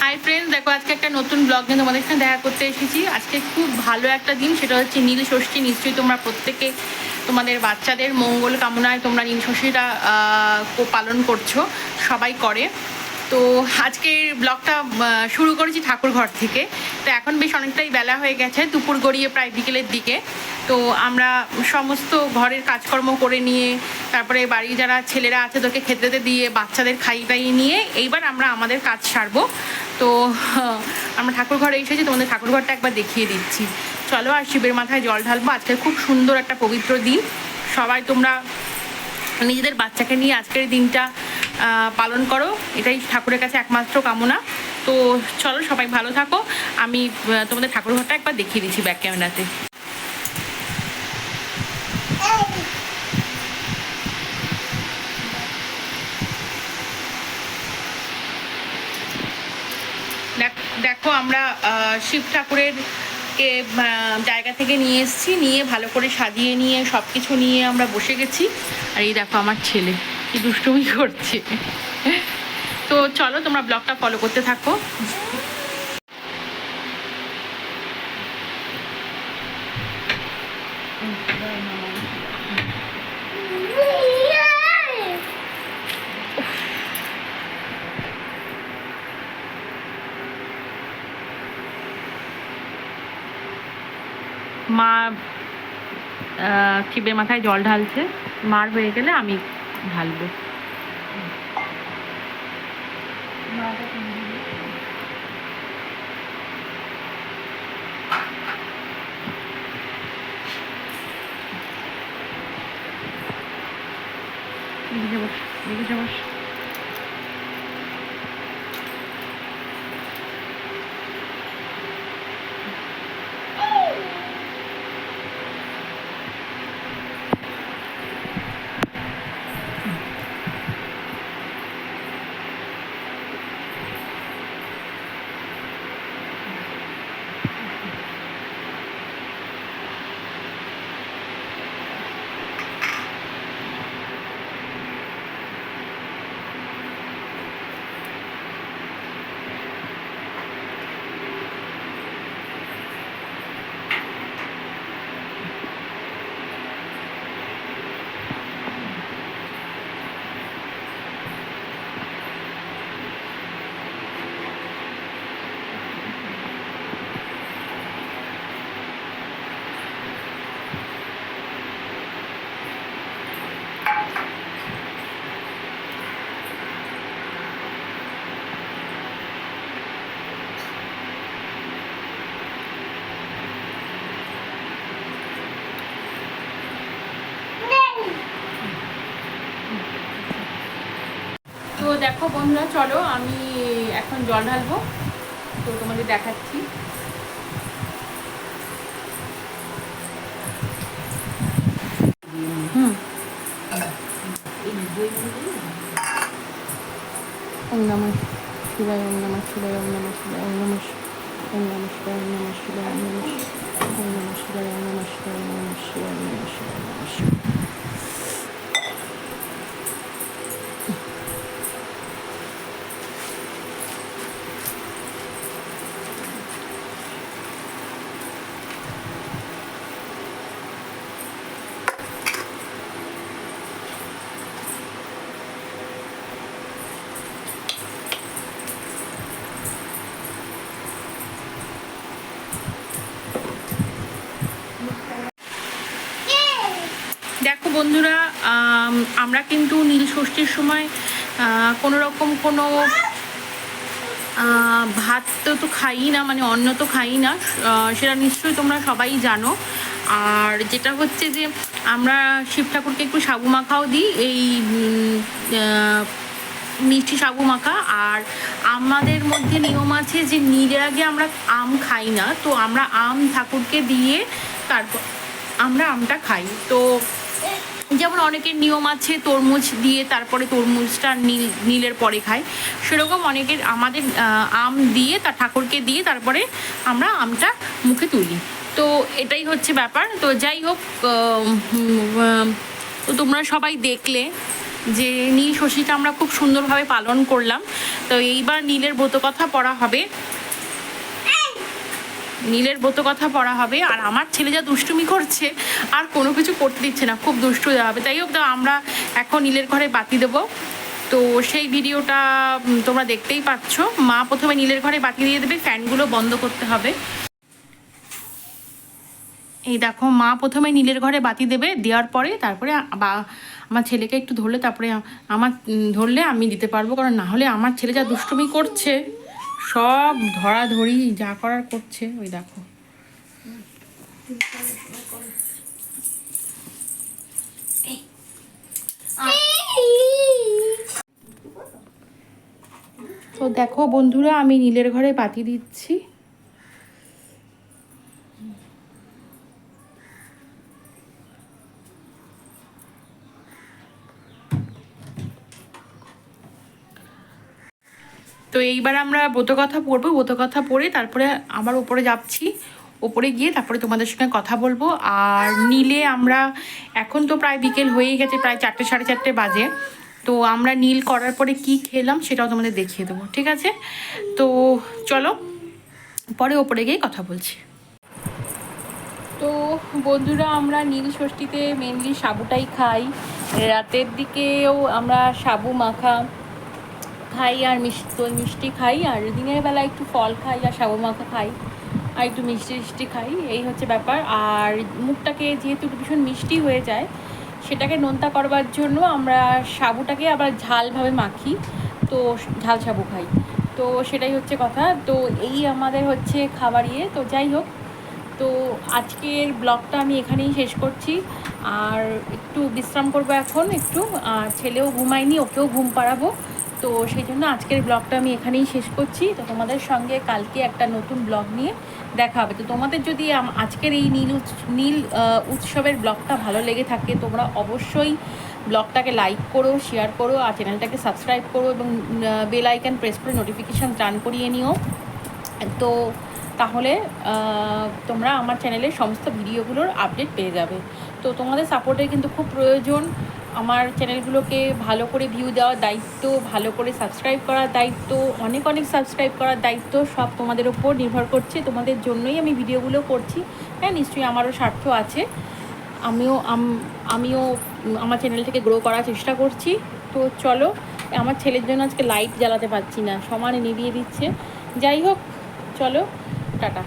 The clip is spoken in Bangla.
হাই ফ্রেন্ডস, দেখো আজকে একটা নতুন ব্লগ নিয়ে তোমাদের সাথে দেখা করতে এসেছি। আজকে খুব ভালো একটা দিন, সেটা হচ্ছে নীল ষষ্ঠী। নিশ্চয়ই তোমরা প্রত্যেকে তোমাদের বাচ্চাদের মঙ্গল কামনায় তোমরা নীল ষষ্ঠীটা পালন করছো, সবাই করে। তো আজকের ব্লগটা শুরু করেছি ঠাকুর ঘর থেকে। তো এখন বেশ অনেকটাই বেলা হয়ে গেছে, দুপুর গড়িয়ে প্রায় বিকেলের দিকে। তো আমরা সমস্ত ঘরের কাজকর্ম করে নিয়ে, তারপরে বাড়ির যারা ছেলেরা আছে তোকে খেতে দিয়ে, বাচ্চাদের খাইয়ে নিয়ে এইবার আমরা আমাদের কাজ সারবো। তো আমরা ঠাকুর ঘরে এসেছি, তোমাদের ঠাকুর ঘরটা একবার দেখিয়ে দিচ্ছি। চলো, আর শিবের মাথায় জল ঢালবো। আজকে খুব সুন্দর একটা পবিত্র দিন। সবাই তোমরা নিজেদের বাচ্চাকে নিয়ে আজকের দিনটা পালন করো, এটাই ঠাকুরের কাছে একমাত্র কামনা। তো চলো, সবাই ভালো থাকো। আমি তোমাদের ঠাকুর ঘরটা একবার দেখিয়ে দিচ্ছি ব্যাক ক্যামেরাতে। দেখো, আমরা শিব ঠাকুরের জায়গা থেকে নিয়ে এসেছি, নিয়ে ভালো করে সাজিয়ে নিয়ে সব কিছু নিয়ে আমরা বসে গেছি। আর এই দেখো আমার ছেলে কি দুষ্টুমি করছে। তো চলো, তোমরা ব্লগটা ফলো করতে থাকো। মা শিবের মাথায় জল ঢালছে, মার হয়ে গেলে আমি ঢালবো। বস বস। তো দেখো বন্ধুরা, চলো আমি এখন জল ঢালবো, তো তোমাদের দেখাচ্ছি। ওম নমঃ শিবায়, ওম নমঃ শিবায়, ওম নমঃ শিবায়, ওম নমঃ শিবায়, ওম নমঃ শিবায়, ওম নমঃ শিবায়, ওম নমঃ শিবায়, ওম নমঃ শিবায়, ওম নমঃ শিবায়, ওম নমঃ শিবায়। দেখো বন্ধুরা, আমরা কিন্তু নীল ষষ্ঠীর সময় কোনো রকম কোনো ভাত তো খাই না, মানে অন্ন তো খাই না, সেটা নিশ্চয়ই তোমরা সবাই জানো। আর যেটা হচ্ছে যে আমরা শিব ঠাকুরকে একটু সাবু মাখাও দিই, এই মিষ্টি সাবু মাখা। আর আমাদের মধ্যে নিয়ম আছে যে নীলের আগে আমরা আম খাই না, তো আমরা আম ঠাকুরকে দিয়ে তারপর আমরা আমটা খাই। তো যেমন অনেকের নিয়ম আছে তরমুজ দিয়ে তারপরে তরমুজটা নীলের পরে খায়, সেরকম অনেকের আমাদের আম দিয়ে তার ঠাকুরকে দিয়ে তারপরে আমরা আমটা মুখে তুলি। তো এটাই হচ্ছে ব্যাপার। তো যাই হোক, তো তোমরা সবাই দেখলে যে নীল ষষ্ঠীটা আমরা খুব সুন্দরভাবে পালন করলাম। তো এইবার নীলের ব্রতকথা পড়া হবে, নীলের ব্রতকথা পড়া হবে। আর আমার ছেলে যা দুষ্টুমি করছে, আর কোনো কিছু করতে দিচ্ছে না, খুব দুষ্টু দেওয়া হবে। তাই হোক, তো আমরা এখন নীলের ঘরে বাতি দেবো। তো সেই ভিডিওটা তোমরা দেখতেই পাচ্ছ। মা প্রথমে নীলের ঘরে বাতি দিয়ে দেবে, ফ্যানগুলো বন্ধ করতে হবে। এই দেখো, মা প্রথমে নীলের ঘরে বাতি দেবে, দেওয়ার পরে তারপরে আমার ছেলেকে একটু ধরলে, তারপরে আমার ধরলে আমি দিতে পারবো। কারণ না হলে আমার ছেলে যা দুষ্টুমি করছে, সব ধরাধরি যা করার করছে। ওই দেখো, তো দেখো বন্ধুরা, আমি নীলের ঘরে বাতি দিচ্ছি। তো এইবার আমরা ব্রতকথা পড়বো, ব্রতকথা পড়ে তারপরে আবার ওপরে যাচ্ছি। ওপরে গিয়ে তারপরে তোমাদের সঙ্গে কথা বলবো। আর নীলে আমরা এখন তো প্রায় বিকেল হয়েই গেছে, প্রায় 4টে 4:30 বাজে। তো আমরা নীল করার পরে কি খেলাম সেটাও তোমাদের দেখিয়ে দেবো, ঠিক আছে? তো চলো পরে ওপরে গিয়ে কথা বলছি। তো বন্ধুরা, আমরা নীল ষষ্ঠীতে মেনলি সাবুটাই খাই। রাতের দিকেও আমরা সাবু মাখা খাই আর মিষ্টি খাই। আর দিনের বেলা একটু ফল খাই আর সাবু মাখা খাই আর একটু মিষ্টি খাই, এই হচ্ছে ব্যাপার। আর মুখটাকে যেহেতু ভীষণ মিষ্টি হয়ে যায়, সেটাকে নোনতা করবার জন্য আমরা সাবুটাকে আবার ঝালভাবে মাখি, তো ঝাল সাবু খাই। তো সেটাই হচ্ছে কথা। তো এই আমাদের হচ্ছে খাবার ইয়ে। তো যাই হোক, তো আজকের ব্লগটা আমি এখানেই শেষ করছি। আর একটু বিশ্রাম করবো এখন একটু। আর ছেলেও ঘুমায়নি, ওকেও ঘুম পাড়াবো। তো সেই জন্য আজকের ব্লগটা আমি এখানেই শেষ করছি। তো তোমাদের সঙ্গে কালকে একটা নতুন ব্লগ নিয়ে দেখা হবে। তো তোমাদের যদি আজকের এই নীল উৎসবের ব্লগটা ভালো লেগে থাকে, তোমরা অবশ্যই ব্লগটাকে লাইক করো, শেয়ার করো আর চ্যানেলটাকে সাবস্ক্রাইব করো এবং বেল আইকন প্রেস করে নোটিফিকেশান টান করিয়ে নিও। তো তাহলে তোমরা আমার চ্যানেলের সমস্ত ভিডিওগুলোর আপডেট পেয়ে যাবে। তো তোমাদের সাপোর্টের কিন্তু খুব প্রয়োজন। আমার চ্যানেলগুলোকে ভালো করে ভিউ দেওয়ার দায়িত্ব, ভালো করে সাবস্ক্রাইব করার দায়িত্ব, অনেক সাবস্ক্রাইব করার দায়িত্ব সব তোমাদের ওপর নির্ভর করছে। তোমাদের জন্যই আমি ভিডিওগুলো করছি। হ্যাঁ, নিশ্চয়ই আমারও স্বার্থ আছে। আমিও আমার চ্যানেলটাকে গ্রো করার চেষ্টা করছি। তো চলো, আমার ছেলের জন্য আজকে লাইট জ্বালাতে পারছি না, সমানে নিভিয়ে দিচ্ছে। যাই হোক, চলো টাটা।